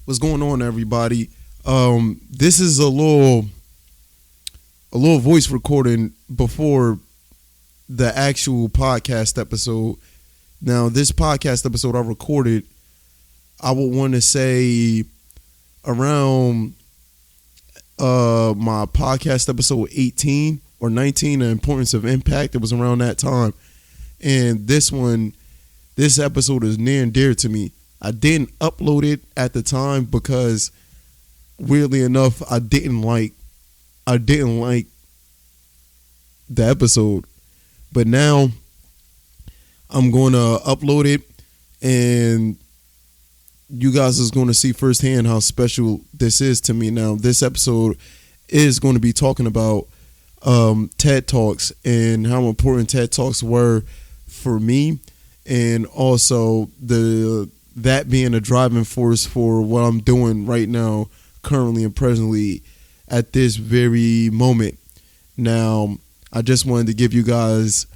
What's going on, everybody? This is a little voice recording before the actual podcast episode. Now, this podcast episode I recorded, I would want to say around my podcast episode 18 or 19, The Importance of Impact. It was around that time. And this episode is near and dear to me. I didn't upload it at the time because, weirdly enough, I didn't like the episode. But now I'm going to upload it, and you guys is going to see firsthand how special this is to me. Now, this episode is going to be talking about TED Talks and how important TED Talks were for me, and also that being a driving force for what I'm doing right now, currently and presently at this very moment. Now, I just wanted to give you guys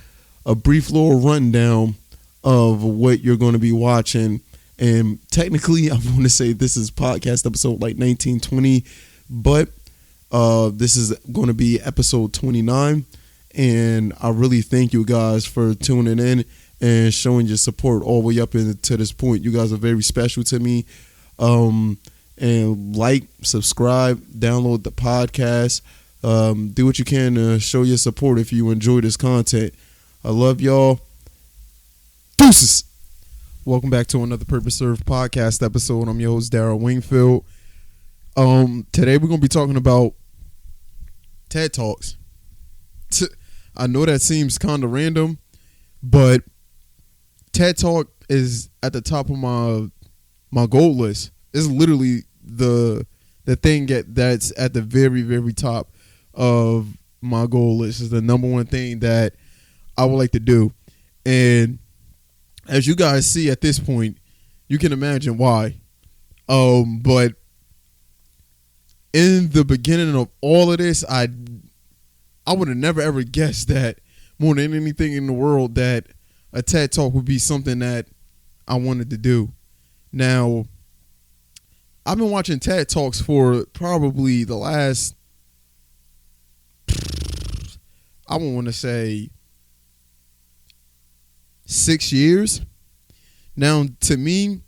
a brief little rundown of what you're going to be watching. And technically, I want to say this is podcast episode like 1920, but this is going to be episode 29. And I really thank you guys for tuning in and showing your support all the way up to this point. You guys are very special to me. And like, subscribe, download the podcast. Do what you can to show your support if you enjoy this content. I love y'all. Deuces. Welcome back to another Purpose Served podcast episode. I'm your host, Darryl Wingfield. Today we're going to be talking about TED Talks. I know that seems kind of random, but TED Talk is at the top of my goal list. It's literally the thing that's at the very, very top of my goal list. Is the number one thing that I would like to do. And as you guys see at this point, you can imagine why. But in the beginning of all of this, I would have never ever guessed that more than anything in the world that a TED Talk would be something that I wanted to do. Now, I've been watching TED Talks for probably the last, I would want to say 6 years. Now, to me,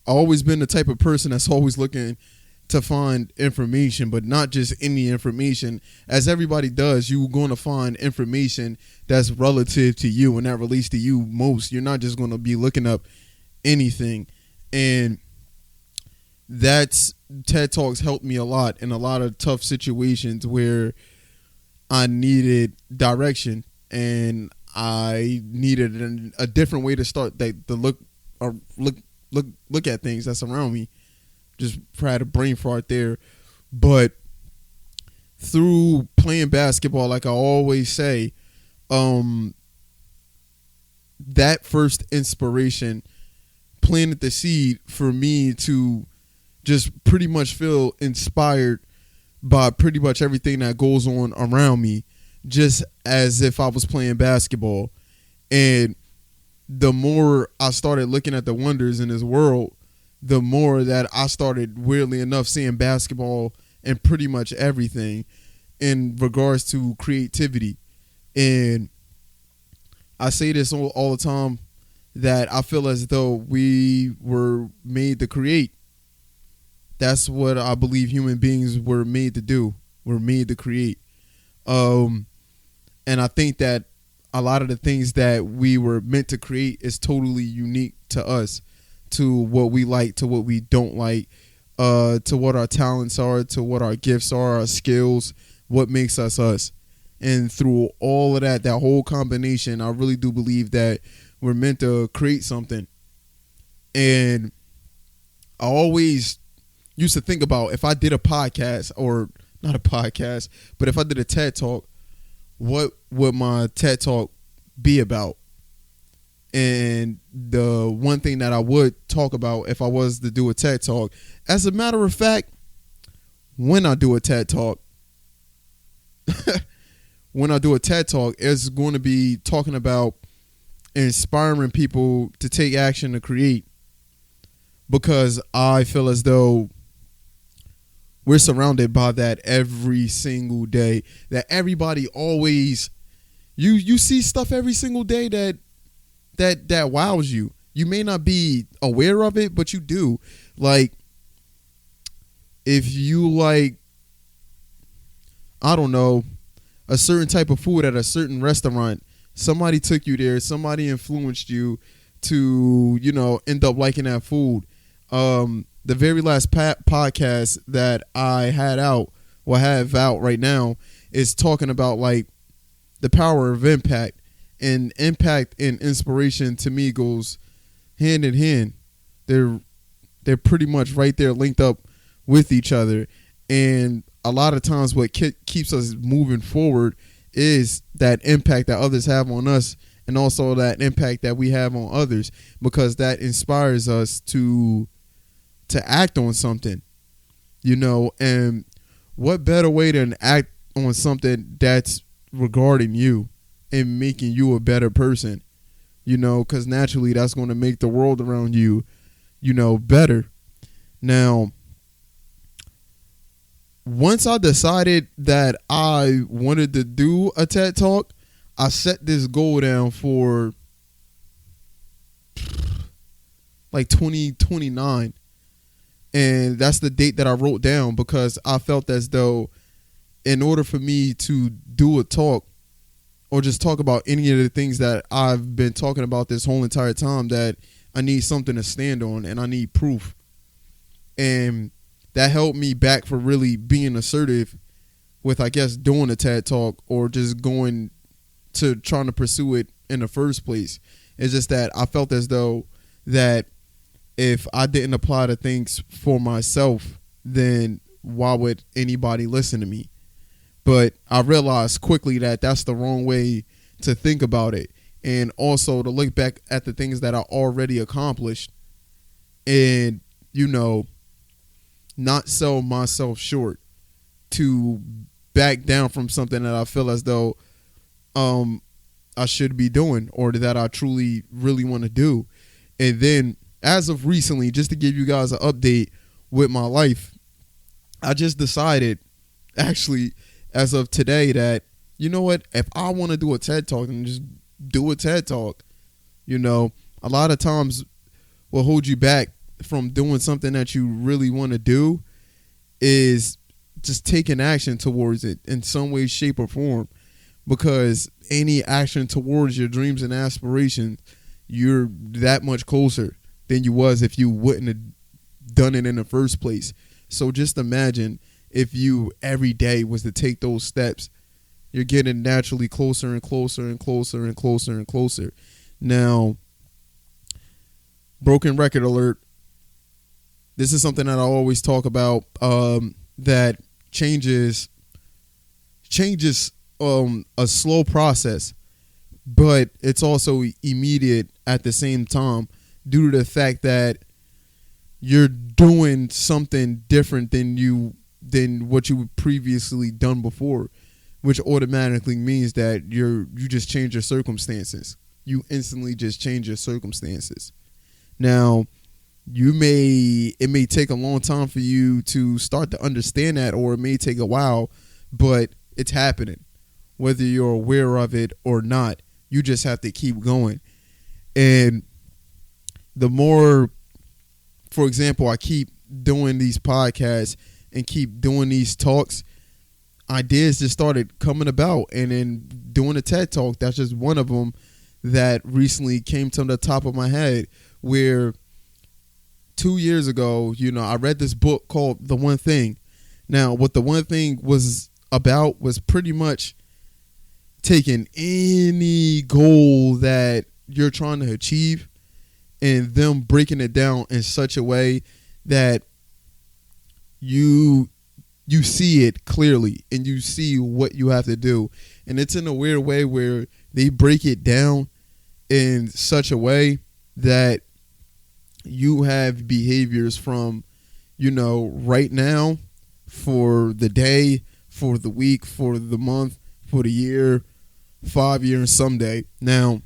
I've always been the type of person that's always looking to find information, but not just any information. As everybody does, you're going to find information that's relative to you and that relates to you most. You're not just going to be looking up anything. And that's TED Talks helped me a lot in a lot of tough situations where I needed direction and I needed a different way to start to look at things that's around me. Just had a brain fart there. But through playing basketball, like I always say, that first inspiration planted the seed for me to just pretty much feel inspired by pretty much everything that goes on around me, just as if I was playing basketball. And the more I started looking at the wonders in this world, the more that I started, weirdly enough, seeing basketball and pretty much everything in regards to creativity. And I say this all the time, that I feel as though we were made to create. That's what I believe human beings were made to do. We're made to create. And I think that a lot of the things that we were meant to create is totally unique to us, to what we like, to what we don't like, to what our talents are, to what our gifts are, our skills, what makes us us. And through all of that whole combination, I really do believe that we're meant to create something. And I always used to think about, if I did a podcast, or not a podcast, but if I did a TED Talk, what would my TED Talk be about? And the one thing that I would talk about if I was to do a TED Talk, as a matter of fact, when I do a TED Talk, it's going to be talking about inspiring people to take action to create. Because I feel as though We're surrounded by that every single day. That everybody always, you see stuff every single day that wows you. You may not be aware of it, but you do. Like, if you like, I don't know, a certain type of food at a certain restaurant, somebody took you there, somebody influenced you to, end up liking that food. The very last podcast that I had out, or have out right now, is talking about like the power of impact. And impact and inspiration to me goes hand in hand. They're pretty much right there, linked up with each other. And a lot of times what keeps us moving forward is that impact that others have on us, and also that impact that we have on others, because that inspires us to act on something, and what better way than act on something that's regarding you and making you a better person, because naturally that's going to make the world around you, better. Now, once I decided that I wanted to do a TED Talk, I set this goal down for like 2029. And that's the date that I wrote down, because I felt as though in order for me to do a talk or just talk about any of the things that I've been talking about this whole entire time, that I need something to stand on and I need proof. And that held me back for really being assertive with, I guess, doing a TED Talk or just going to trying to pursue it in the first place. It's just that I felt as though that if I didn't apply the things for myself, then why would anybody listen to me? But I realized quickly that that's the wrong way to think about it. And also to look back at the things that I already accomplished and, not sell myself short to back down from something that I feel as though I should be doing, or that I truly, really want to do. And then, as of recently, just to give you guys an update with my life, I just decided, actually, as of today, that, what, if I want to do a TED Talk, then just do a TED Talk. A lot of times what hold you back from doing something that you really want to do is just taking action towards it in some way, shape, or form. Because any action towards your dreams and aspirations, you're that much closer than you was if you wouldn't have done it in the first place. So just imagine if you every day was to take those steps, you're getting naturally closer and closer and closer and closer and closer. Now, broken record alert. This is something that I always talk about, that changes a slow process, but it's also immediate at the same time, due to the fact that you're doing something different than what you previously done before, which automatically means that you just change your circumstances. You instantly just change your circumstances. Now, it may take a long time for you to start to understand that, or it may take a while, but it's happening. Whether you're aware of it or not, you just have to keep going. And the more, for example, I keep doing these podcasts and keep doing these talks, ideas just started coming about. And then doing a TED Talk, that's just one of them that recently came to the top of my head, where 2 years ago, I read this book called The One Thing. Now, what The One Thing was about was pretty much taking any goal that you're trying to achieve and them breaking it down in such a way that you see it clearly and you see what you have to do. And it's in a weird way where they break it down in such a way that you have behaviors from, right now, for the day, for the week, for the month, for the year, 5 years, someday. Now,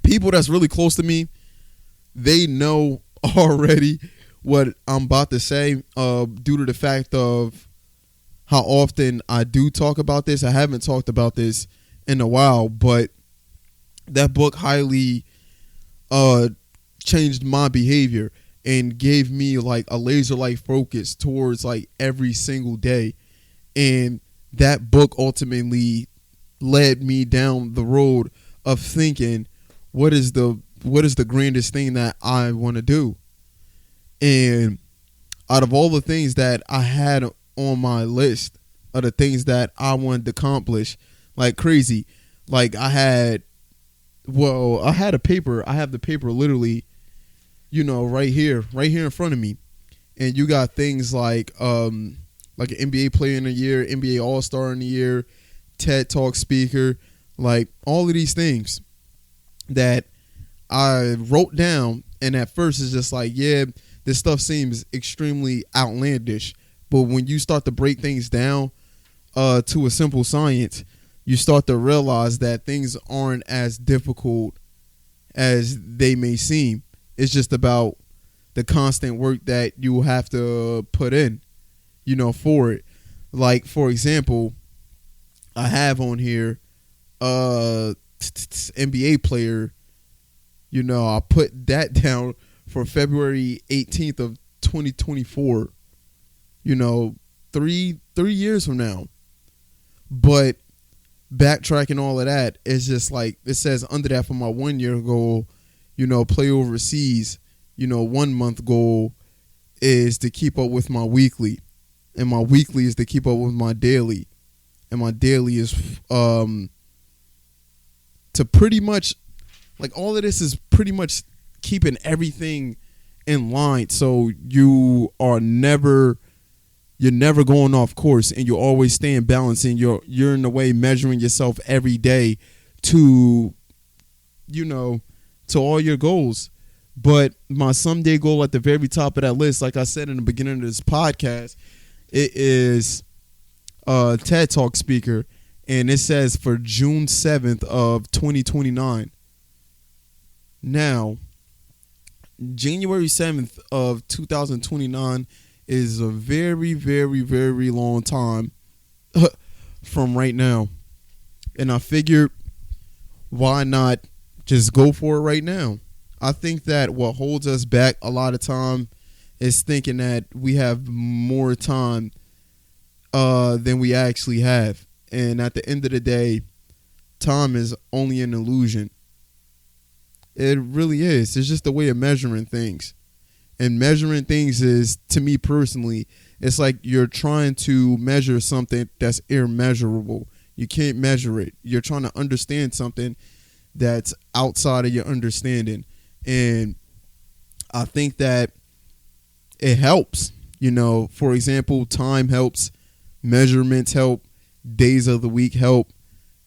people that's really close to me, they know already what I'm about to say, due to the fact of how often I do talk about this. I haven't talked about this in a while, but that book highly changed my behavior and gave me like a laser like focus towards like every single day. And that book ultimately led me down the road of thinking, what is the grandest thing that I want to do? And out of all the things that I had on my list of the things that I wanted to accomplish like crazy, like I had a paper. I have the paper literally, right here in front of me. And you got things like an NBA player in the year, NBA All-Star in the year, TED-Talk speaker, like all of these things that I wrote down. And at first it's just like, yeah, this stuff seems extremely outlandish. But when you start to break things down to a simple science, you start to realize that things aren't as difficult as they may seem. It's just about the constant work that you have to put in, for it. Like, for example, I have on here NBA player. I put that down for February 18th of 2024. 3 years from now. But backtracking all of that, it's just like it says under that for my 1 year goal, play overseas. 1 month goal is to keep up with my weekly, and my weekly is to keep up with my daily, and my daily is to pretty much like all of this is pretty much keeping everything in line, so you're never going off course, and you're always staying balanced, and you're in a way measuring yourself every day to all your goals. But my someday goal at the very top of that list, like I said in the beginning of this podcast, it is a TED-Talk speaker, and it says for June 7th of 2029. Now, January 7th of 2029 is a very, very, very long time from right now. And I figured, why not just go for it right now? I think that what holds us back a lot of time is thinking that we have more time than we actually have. And at the end of the day, time is only an illusion. It really is. It's just a way of measuring things. And measuring things is, to me personally, it's like you're trying to measure something that's immeasurable. You can't measure it. You're trying to understand something that's outside of your understanding. And I think that it helps. For example, time helps. Measurements help. Days of the week help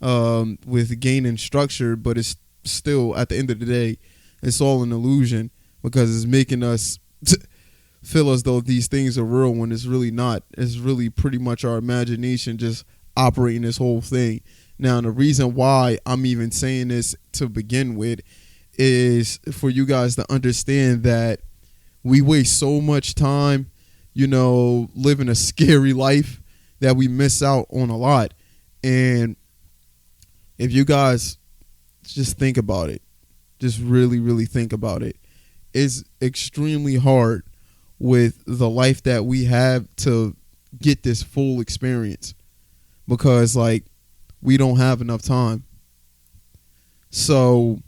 with gaining structure. But it's still, at the end of the day, it's all an illusion, because it's making us feel as though these things are real when it's really not. It's really pretty much our imagination just operating this whole thing. Now, the reason why I'm even saying this to begin with is for you guys to understand that we waste so much time, living a scary life, that we miss out on a lot. And if you guys just think about it, just really, really think about it, it's extremely hard with the life that we have to get this full experience, because like we don't have enough time. So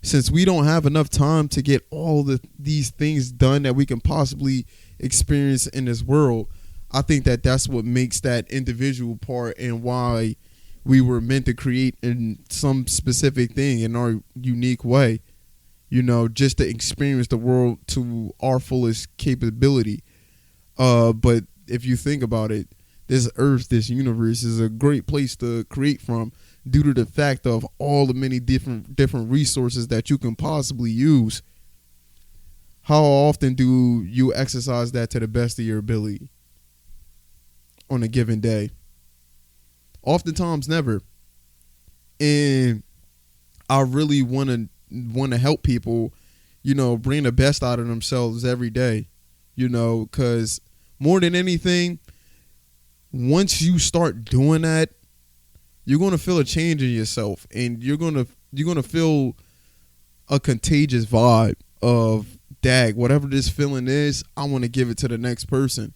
since we don't have enough time to get all these things done that we can possibly experience in this world, I think that that's what makes that individual part, and why we were meant to create in some specific thing in our unique way, just to experience the world to our fullest capability. But if you think about it, this earth, this universe is a great place to create from, due to the fact of all the many different resources that you can possibly use. How often do you exercise that to the best of your ability on a given day? Oftentimes never. And I really want to help people, bring the best out of themselves every day, because more than anything, once you start doing that, you're going to feel a change in yourself, and you're going to feel a contagious vibe of, dag, whatever this feeling is, I want to give it to the next person,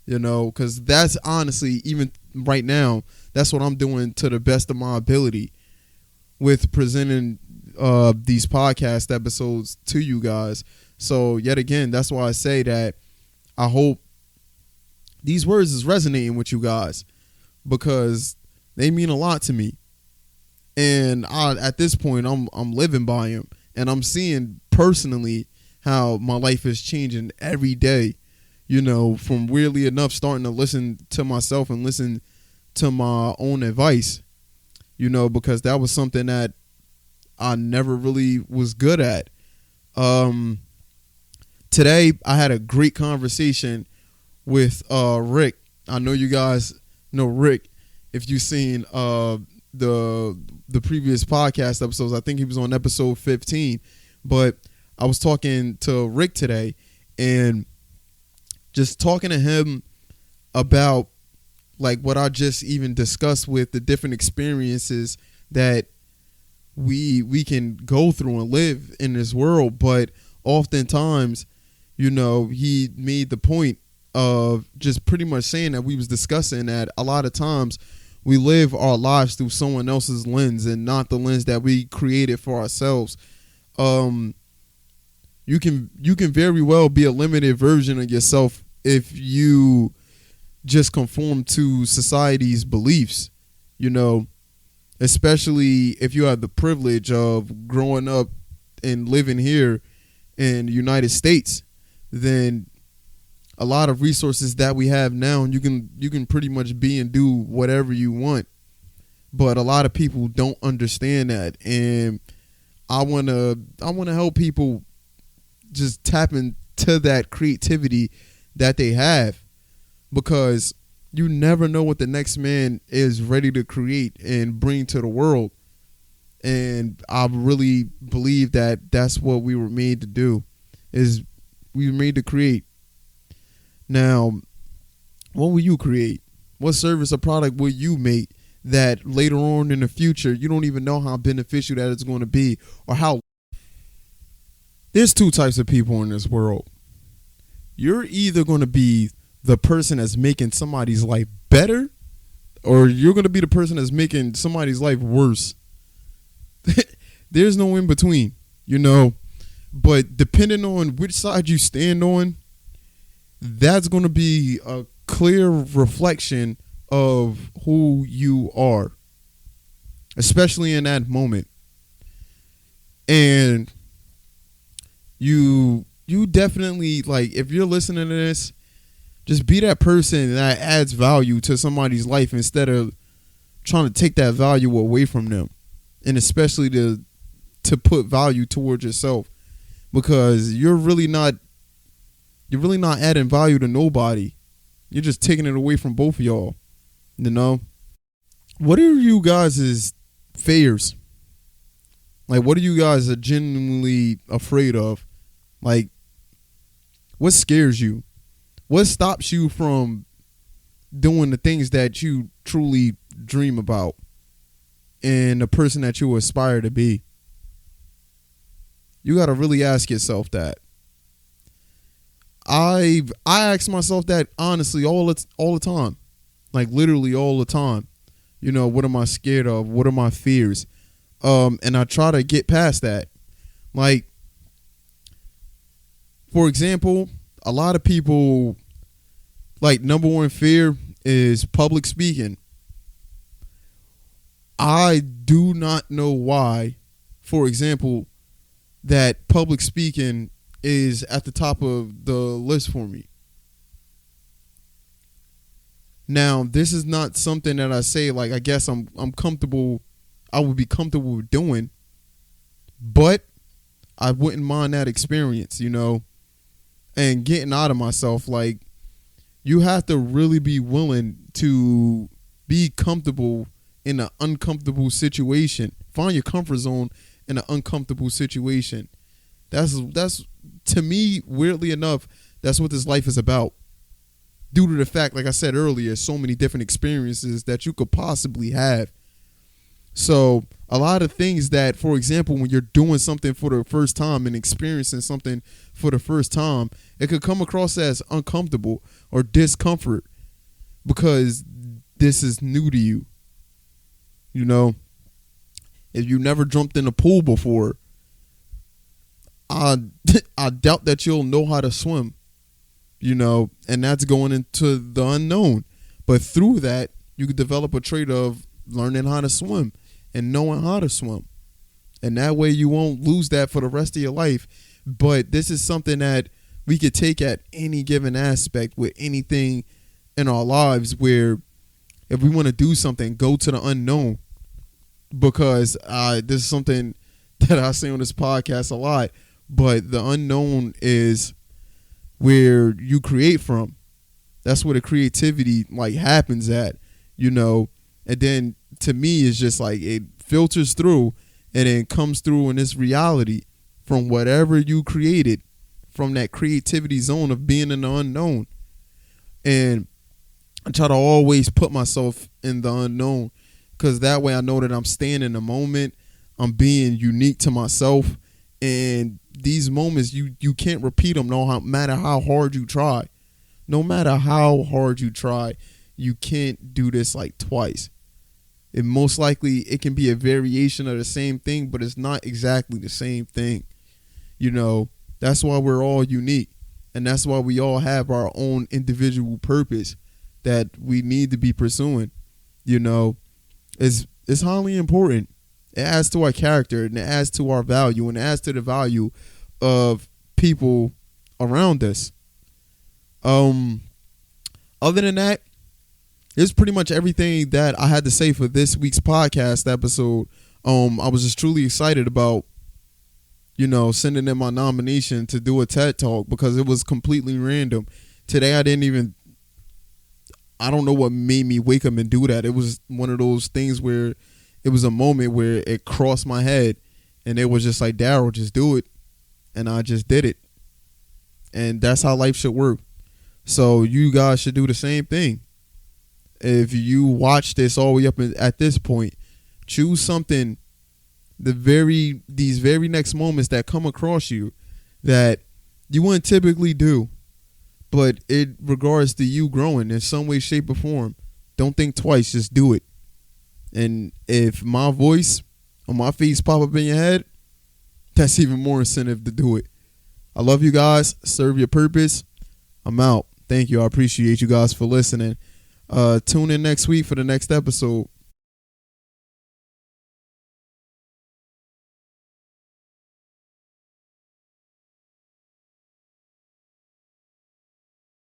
because that's honestly, even right now, that's what I'm doing to the best of my ability with presenting these podcast episodes to you guys. So yet again, that's why I say that I hope these words is resonating with you guys, because they mean a lot to me. And at this point, I'm living by them, and I'm seeing personally how my life is changing every day. From weirdly enough starting to listen to myself and listen to my own advice. Because that was something that I never really was good at. Today I had a great conversation with Rick. I know you guys know Rick. If you've seen the previous podcast episodes, I think he was on episode 15. But I was talking to Rick today, and just talking to him about like what I just even discussed with the different experiences that we can go through and live in this world. But oftentimes, he made the point of just pretty much saying that we was discussing that a lot of times we live our lives through someone else's lens and not the lens that we created for ourselves. You can very well be a limited version of yourself if you just conform to society's beliefs, especially if you have the privilege of growing up and living here in the United States. Then a lot of resources that we have now, you can pretty much be and do whatever you want. But a lot of people don't understand that, and I wanna help people just tap into that creativity that they have, because you never know what the next man is ready to create and bring to the world. And I really believe that that's what we were made to do, is we were made to create. Now, what will you create? What service or product will you make that later on in the future, you don't even know how beneficial that it's going to be, or how? There's two types of people in this world. You're either going to be the person that's making somebody's life better, or you're going to be the person that's making somebody's life worse. There's no in between, but depending on which side you stand on, that's going to be a clear reflection of who you are, especially in that moment. And you definitely, like, if you're listening to this, just be that person that adds value to somebody's life instead of trying to take that value away from them, and especially to put value towards yourself, because you're really not adding value to nobody. You're just taking it away from both of y'all. What are you guys' fears? Like, what are you guys genuinely afraid of? Like, what scares you? What stops you from doing the things that you truly dream about and the person that you aspire to be? You got to really ask yourself that. I ask myself that honestly all the time. Like, literally all the time. What am I scared of? What are my fears? And I try to get past that. Like, for example, a lot of people, like, number one fear is public speaking. I do not know why, for example, that public speaking is at the top of the list for me. Now, this is not something that I say, like, I guess I'm comfortable, I would be comfortable with doing, but I wouldn't mind that experience, and getting out of myself. Like, you have to really be willing to be comfortable in an uncomfortable situation. Find your comfort zone in an uncomfortable situation. That's to me, weirdly enough, that's what this life is about. Due to the fact, like I said earlier, so many different experiences that you could possibly have. So a lot of things that, for example, when you're doing something for the first time and experiencing something for the first time, it could come across as uncomfortable or discomfort because this is new to you. You know, if you never jumped in a pool before, I I doubt that you'll know how to swim. You know, and that's going into the unknown. But through that, you could develop a trait of learning how to swim and knowing how to swim. And that way you won't lose that for the rest of your life. But this is something that we could take at any given aspect with anything in our lives, where if we want to do something, go to the unknown. Because this is something that I say on this podcast a lot. But the unknown is where you create from. That's where the creativity like happens at, you know. And then to me, it's just like it filters through and then comes through in this reality from whatever you created, from that creativity zone of being in the unknown. And I try to always put myself in the unknown, because that way I know that I'm staying in the moment. I'm being unique to myself. And these moments, you can't repeat them no matter how hard you try. No matter how hard you try, you can't do this like twice. And most likely it can be a variation of the same thing, but it's not exactly the same thing. You know, that's why we're all unique. And that's why we all have our own individual purpose that we need to be pursuing. You know, it's highly important. It adds to our character, and it adds to our value, and it adds to the value of people around us. Other than that, it's pretty much everything that I had to say for this week's podcast episode. I was just truly excited about, you know, sending in my nomination to do a TED Talk, because it was completely random. Today I don't know what made me wake up and do that. It was one of those things where it was a moment where it crossed my head, and it was just like, Daryl, just do it. And I just did it. And that's how life should work. So you guys should do the same thing. If you watch this all the way up at this point, choose something, these very next moments that come across you that you wouldn't typically do, but it regards to you growing in some way, shape, or form. Don't think twice, just do it. And if my voice or my face pop up in your head, that's even more incentive to do it. I love you guys. Serve your purpose. I'm out. Thank you. I appreciate you guys for listening. Tune in next week for the next episode.